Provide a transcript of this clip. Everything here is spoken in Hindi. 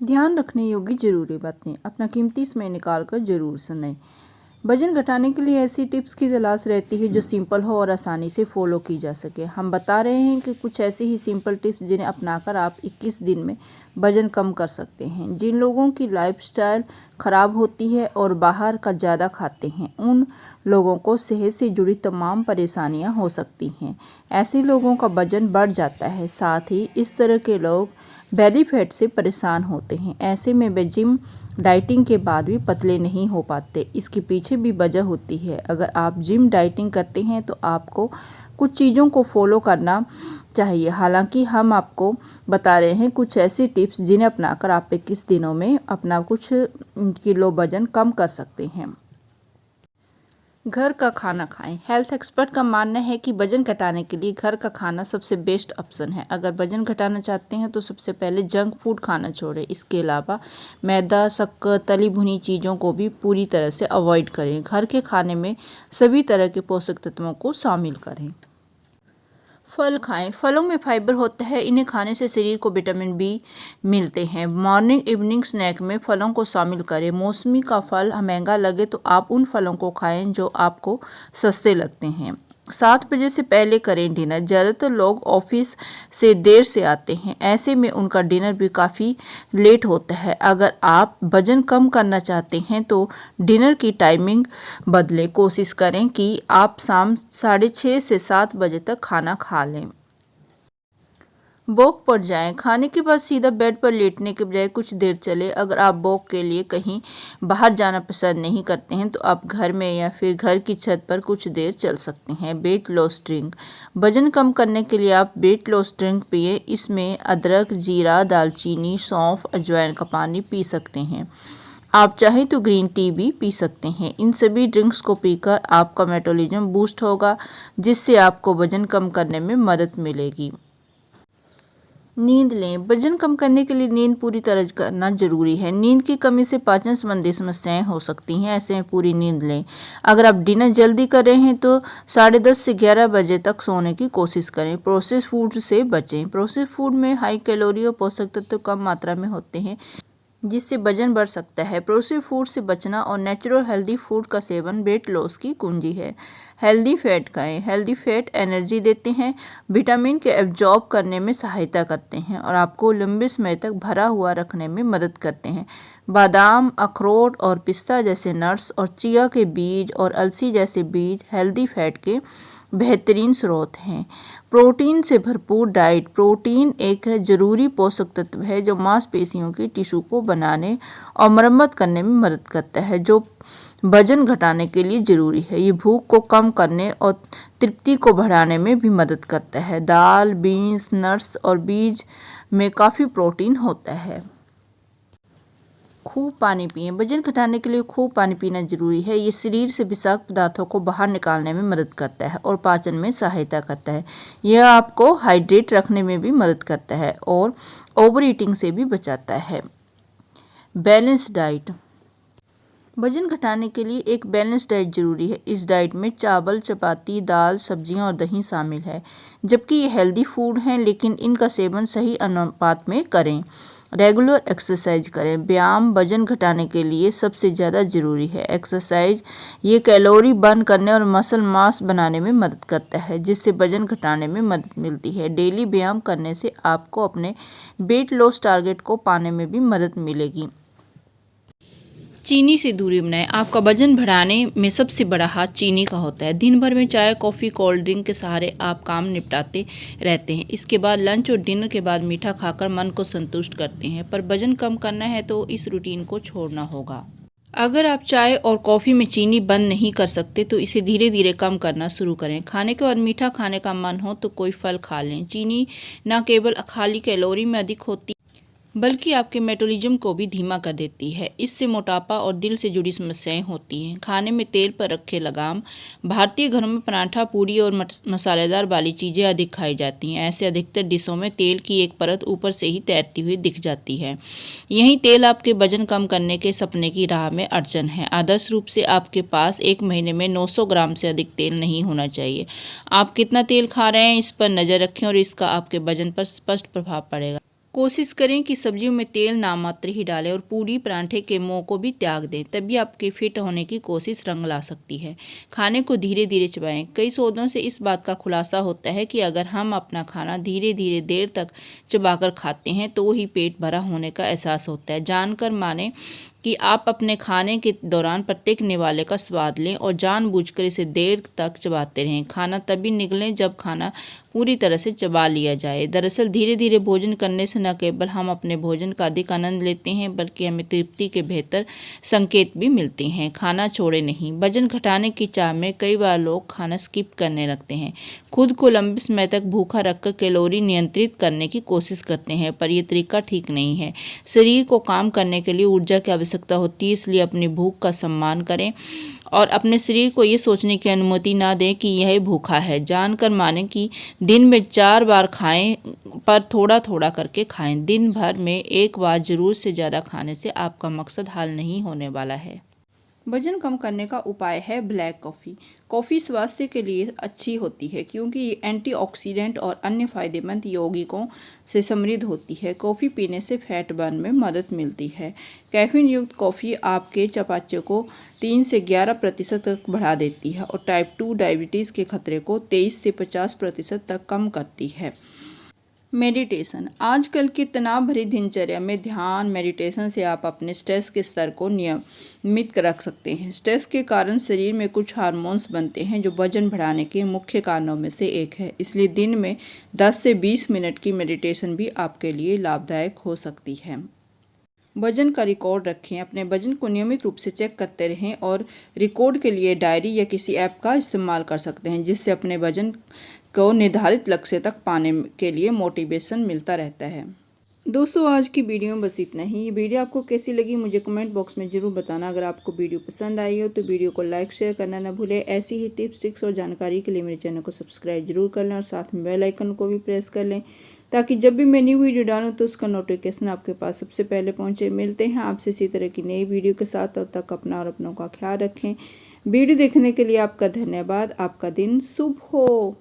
ध्यान रखने योग्य जरूरी बातें अपना कीमती समय निकाल कर जरूर सुनें। वजन घटाने के लिए ऐसी टिप्स की तलाश रहती है जो सिंपल हो और आसानी से फॉलो की जा सके। हम बता रहे हैं कि कुछ ऐसी ही सिंपल टिप्स जिन्हें अपनाकर आप 21 दिन में वजन कम कर सकते हैं। जिन लोगों की लाइफस्टाइल खराब होती है और बाहर का ज़्यादा खाते हैं, उन लोगों को सेहत से जुड़ी तमाम परेशानियां हो सकती हैं। ऐसे लोगों का वजन बढ़ जाता है। साथ ही इस तरह के लोग बेली फैट से परेशान होते हैं। ऐसे में वे जिम डाइटिंग के बाद भी पतले नहीं हो पाते। इसके पीछे भी वजह होती है। अगर आप जिम डाइटिंग करते हैं तो आपको कुछ चीज़ों को फॉलो करना चाहिए। हालांकि हम आपको बता रहे हैं कुछ ऐसी टिप्स जिन्हें अपनाकर आप 21 दिनों में अपना कुछ किलो वजन कम कर सकते हैं। घर का खाना खाएं। हेल्थ एक्सपर्ट का मानना है कि वजन घटाने के लिए घर का खाना सबसे बेस्ट ऑप्शन है। अगर वजन घटाना चाहते हैं तो सबसे पहले जंक फूड खाना छोड़ें। इसके अलावा मैदा, शक्कर, तली भुनी चीज़ों को भी पूरी तरह से अवॉइड करें। घर के खाने में सभी तरह के पोषक तत्वों को शामिल करें। फल खाएं। फलों में फाइबर होता है। इन्हें खाने से शरीर को विटामिन बी मिलते हैं। मॉर्निंग इवनिंग स्नैक में फलों को शामिल करें। मौसमी का फल महंगा लगे तो आप उन फलों को खाएं जो आपको सस्ते लगते हैं। 7 बजे से पहले करें डिनर। ज़्यादातर लोग ऑफिस से देर से आते हैं, ऐसे में उनका डिनर भी काफ़ी लेट होता है। अगर आप वजन कम करना चाहते हैं तो डिनर की टाइमिंग बदलें। कोशिश करें कि आप शाम 6:30 से 7 बजे तक खाना खा लें। वॉक पर जाएं। खाने के बाद सीधा बेड पर लेटने के बजाय कुछ देर चलें। अगर आप वॉक के लिए कहीं बाहर जाना पसंद नहीं करते हैं तो आप घर में या फिर घर की छत पर कुछ देर चल सकते हैं। Weight loss drink. वजन कम करने के लिए आप वेट लॉस ड्रिंक पिए। इसमें अदरक, जीरा, दालचीनी, सौंफ, अजवाइन का पानी पी सकते हैं। आप चाहें तो ग्रीन टी भी पी सकते हैं। इन सभी ड्रिंक्स को पीकर आपका मेटाबॉलिज्म बूस्ट होगा, जिससे आपको वजन कम करने में मदद मिलेगी। नींद लें। वजन कम करने के लिए नींद पूरी तरह करना जरूरी है। नींद की कमी से पाचन संबंधी समस्याएं हो सकती हैं, ऐसे में पूरी नींद लें। अगर आप डिनर जल्दी कर रहे हैं तो 10:30 से 11 बजे तक सोने की कोशिश करें। प्रोसेस फूड से बचें। प्रोसेस फूड में हाई कैलोरी और पोषक तत्व कम मात्रा में होते हैं, जिससे वजन बढ़ सकता है। प्रोसेस्ड फूड से बचना और नेचुरल हेल्दी फूड का सेवन वेट लॉस की कुंजी है। हेल्दी फैट खाएं। हेल्दी फैट एनर्जी देते हैं, विटामिन के एब्जॉर्ब करने में सहायता करते हैं और आपको लंबे समय तक भरा हुआ रखने में मदद करते हैं। बादाम, अखरोट और पिस्ता जैसे नट्स और चिया के बीज और अलसी जैसे बीज हेल्दी फैट के बेहतरीन स्रोत हैं। प्रोटीन से भरपूर डाइट। प्रोटीन एक जरूरी पोषक तत्व है जो मांसपेशियों की टिश्यू को बनाने और मरम्मत करने में मदद करता है, जो वजन घटाने के लिए जरूरी है। ये भूख को कम करने और तृप्ति को बढ़ाने में भी मदद करता है। दाल, बीन्स, नट्स और बीज में काफ़ी प्रोटीन होता है। खूब पानी पिएं। वजन घटाने के लिए खूब पानी पीना जरूरी है। ये शरीर से विषाक्त पदार्थों को बाहर निकालने में मदद करता है और पाचन में सहायता करता है। यह आपको हाइड्रेट रखने में भी मदद करता है और ओवर ईटिंग से भी बचाता है। Balance diet. वजन घटाने के लिए एक बैलेंस डाइट जरूरी है। इस डाइट में चावल, चपाती, दाल, सब्जियां और दही शामिल है। जबकि ये हेल्दी फूड हैं, लेकिन इनका सेवन सही अनुपात में करें। रेगुलर एक्सरसाइज करें। व्यायाम वजन घटाने के लिए सबसे ज़्यादा जरूरी है। एक्सरसाइज ये कैलोरी बर्न करने और मसल मास बनाने में मदद करता है, जिससे वजन घटाने में मदद मिलती है। डेली व्यायाम करने से आपको अपने वेट लॉस टारगेट को पाने में भी मदद मिलेगी। चीनी से दूरी बनाएं। आपका वजन बढ़ाने में सबसे बड़ा हाथ चीनी का होता है। दिन भर में चाय, कॉफ़ी, कोल्ड ड्रिंक के सहारे आप काम निपटाते रहते हैं। इसके बाद लंच और डिनर के बाद मीठा खाकर मन को संतुष्ट करते हैं, पर वजन कम करना है तो इस रूटीन को छोड़ना होगा। अगर आप चाय और कॉफ़ी में चीनी बंद नहीं कर सकते तो इसे धीरे धीरे कम करना शुरू करें। खाने के बाद मीठा खाने का मन हो तो कोई फल खा लें। चीनी न केवल खाली कैलोरी में अधिक होती बल्कि आपके मेटाबॉलिज्म को भी धीमा कर देती है। इससे मोटापा और दिल से जुड़ी समस्याएं होती हैं। खाने में तेल पर रखे लगाम। भारतीय घरों में पराठा, पूरी और मसालेदार वाली चीज़ें अधिक खाई जाती हैं। ऐसे अधिकतर डिशों में तेल की एक परत ऊपर से ही तैरती हुई दिख जाती है। यही तेल आपके वजन कम करने के सपने की राह में अड़चन है। आदर्श रूप से आपके पास एक महीने में 900 ग्राम से अधिक तेल नहीं होना चाहिए। आप कितना तेल खा रहे हैं इस पर नज़र रखें और इसका आपके वजन पर स्पष्ट प्रभाव पड़ेगा। कोशिश करें कि सब्जियों में तेल नामात्र ही डालें और पूरी परांठे के मुंह को भी त्याग दें, तभी आपके फिट होने की कोशिश रंग ला सकती है। खाने को धीरे धीरे चबाएं। कई शोधों से इस बात का खुलासा होता है कि अगर हम अपना खाना धीरे धीरे देर तक चबाकर खाते हैं तो ही पेट भरा होने का एहसास होता है। जानकर माने कि आप अपने खाने के दौरान प्रत्येक निवाले का स्वाद लें और जानबूझकर इसे देर तक चबाते रहें। खाना तभी निगलें जब खाना पूरी तरह से चबा लिया जाए। दरअसल धीरे धीरे भोजन करने से न केवल हम अपने भोजन का अधिक आनंद लेते हैं, बल्कि हमें तृप्ति के बेहतर संकेत भी मिलते हैं। खाना छोड़े नहीं। वजन घटाने की चाह में कई बार लोग खाना स्किप करने लगते हैं, खुद को लंबे समय तक भूखा रखकर कैलोरी नियंत्रित करने की कोशिश करते हैं, पर यह तरीका ठीक नहीं है। शरीर को काम करने के लिए ऊर्जा की आवश्यकता होती है, इसलिए अपनी भूख का सम्मान करें और अपने शरीर को ये सोचने की अनुमति ना दें कि यह भूखा है। जानकर माने कि दिन में 4 बार खाएं, पर थोड़ा थोड़ा करके खाएं। दिन भर में एक बार जरूर से ज़्यादा खाने से आपका मकसद हाल नहीं होने वाला है। वजन कम करने का उपाय है ब्लैक कॉफ़ी। कॉफ़ी स्वास्थ्य के लिए अच्छी होती है क्योंकि ये एंटीऑक्सीडेंट और अन्य फायदेमंद यौगिकों से समृद्ध होती है। कॉफ़ी पीने से फैट बर्न में मदद मिलती है। कैफीन युक्त कॉफ़ी आपके चयापचय को 3 से 11% तक बढ़ा देती है और टाइप 2 डायबिटीज़ के खतरे को 23 से 50% तक कम करती है। मेडिटेशन। आजकल की तनाव भरी दिनचर्या में ध्यान मेडिटेशन से आप अपने स्ट्रेस के स्तर को नियमित रख सकते हैं। स्ट्रेस के कारण शरीर में कुछ हार्मोन्स बनते हैं जो वजन बढ़ाने के मुख्य कारणों में से एक है। इसलिए दिन में 10 से 20 मिनट की मेडिटेशन भी आपके लिए लाभदायक हो सकती है। वजन का रिकॉर्ड रखें। अपने वजन को नियमित रूप से चेक करते रहें और रिकॉर्ड के लिए डायरी या किसी ऐप का इस्तेमाल कर सकते हैं, जिससे अपने वजन को निर्धारित लक्ष्य तक पाने के लिए मोटिवेशन मिलता रहता है। दोस्तों, आज की वीडियो में बस इतना ही। ये वीडियो आपको कैसी लगी मुझे कमेंट बॉक्स में ज़रूर बताना। अगर आपको वीडियो पसंद आई हो तो वीडियो को लाइक शेयर करना ना भूलें। ऐसी ही टिप्स ट्रिक्स और जानकारी के लिए मेरे चैनल को सब्सक्राइब जरूर कर लें और साथ में बेल आइकन को भी प्रेस कर लें, ताकि जब भी मैं न्यू वीडियो डालूं तो उसका नोटिफिकेशन आपके पास सबसे पहले पहुंचे। मिलते हैं आपसे इसी तरह की नई वीडियो के साथ। तब तक अपना और अपनों का ख्याल रखें। वीडियो देखने के लिए आपका धन्यवाद। आपका दिन शुभ हो।